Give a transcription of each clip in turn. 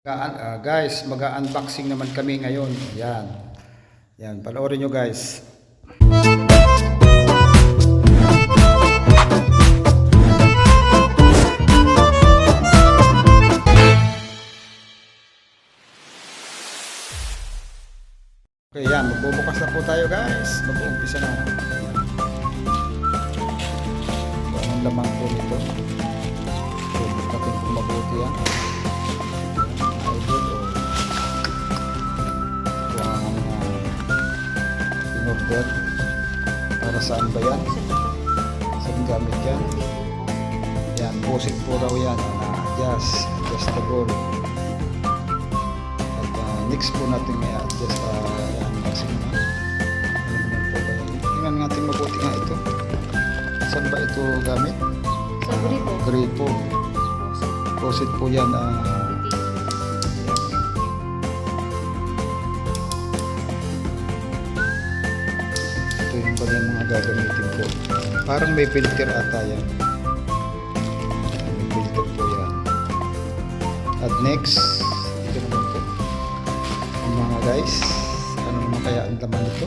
Guys, mag-unboxing naman kami ngayon. Yan. Yan, panoorin nyo guys. Okay, yan. Magbubukas na po tayo guys. Mag-uumpisa na. Anong lamang po nito? Bukas natin kung mabuti yan. Order. Para saan ba yan? Saan gamit yan? Yan, posit po raw yan. Adjustable. At next po natin may adjust yan, maximum. Tingnan natin mabuti nga ito. Saan ba ito gamit? Sa gripo. Gripo. Posit po yan. Yung kanyang mga gagamitin po. Parang may filter ata yan. May filter po yan. At next, ito naman po. Yung mga guys, ano naman kaya ang laman nito?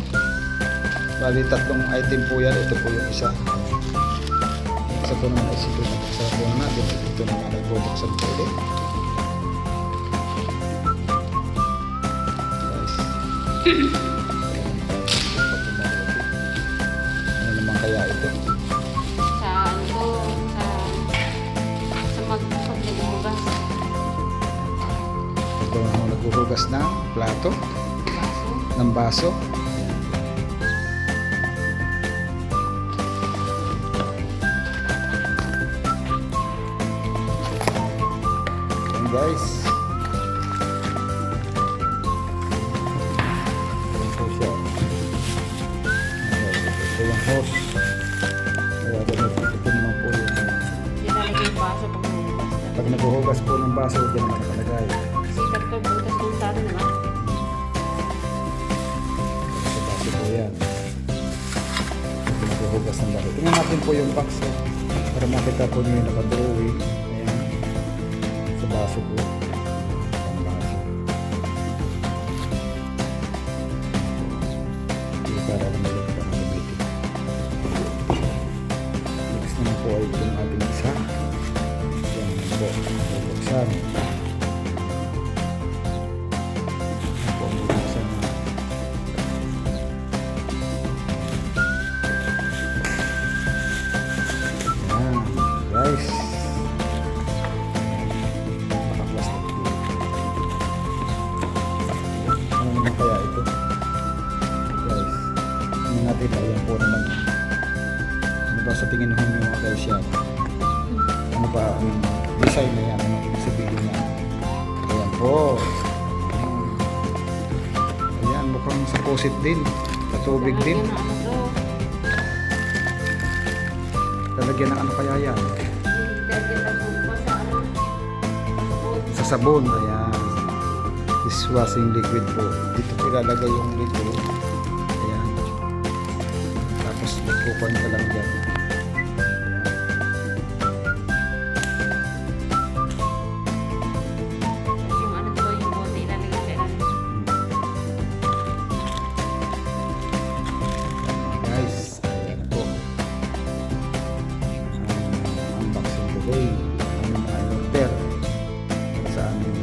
Bali, tatlong item po yan. Ito po yung isa. Isa po naman is ito. Nabuksan po natin. Ito naman ay bubuksan po ulit. Guys. Kaya ito Sa ano ko, sa naghuhugas. ito ang naghuhugas ng plato, Baso. ng baso. Ayan guys, ayan po siya. Ito yung hose. Kaya ito naman po yung Dinalagay yung baso pag naghuhugas. pag naghuhugas po ng baso, dyan naman nakalagay. Kasi doktor butas kung sa atin naman. Sa baso po yan. Pag naghuhugas ng baso. Tingnan natin po yung box para makita po nyo yung nakadrawing. Ayan. Sa baso po. Ang baso. Hindi para naman pa na gamitin. Next naman po ay ito ng ating isa. Yan po. Bubuksan. Yan po ang bubuksan na. Yan. Guys. Naka-plastic po. Ano naman kaya ito? Guys. Tingnan natin. Ayan po naman. Ano ba sa tingin nyo mga guys yan? Ano ba ang design na yan? Ano yung sabihin na? Ayan po. Ayan, mukhang sa posit din. Sa tubig din. Lalagyan ng ano to. Lalagyan ng ano kaya yan? Detergent at bumpa sa ano. Sa sabon. Ayan. Dishwashing liquid po. Dito po ilalagay yung liquid. Ayan. Tapos magkukuhan ka lang dyan. Yung ano to, yung bote ilalagay sa ilalim. Guys, ayan po. Unboxing today. Ang mga order sa aming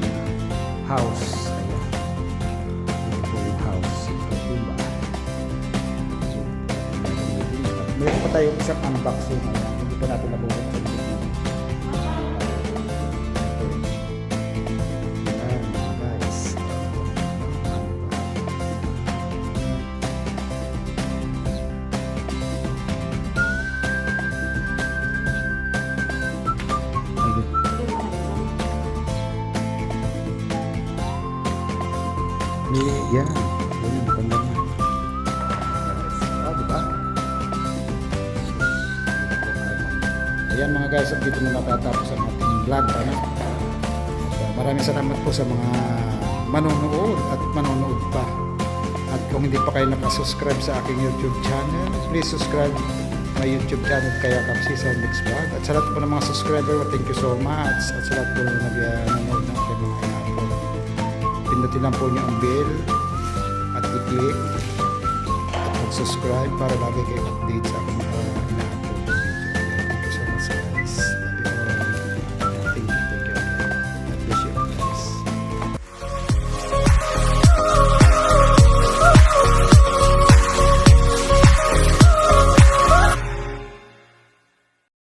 house. Ayan. Ito po yung house. Ito po ba? Meron pa tayong isang unboxing. Ayan. Hindi pa natin nabuksan. Ayan, guys. Yan. Yan ang maganda na. Diba? Ayan mga guys, at dito na natatapos ang ating vlog. Ano? At, maraming salamat po sa mga manonood at manonood pa. At kung hindi pa kayo nakasubscribe sa aking YouTube channel, please subscribe my YouTube channel kaya Kapsisan Mix Vlog. At sa lahat po ng mga subscriber, thank you so much. At sa lahat po na nanonood ng aking mga upload. Pindutin lang po niyo ang bell at i-click at mag-subscribe para lagi kayo update sa aking mga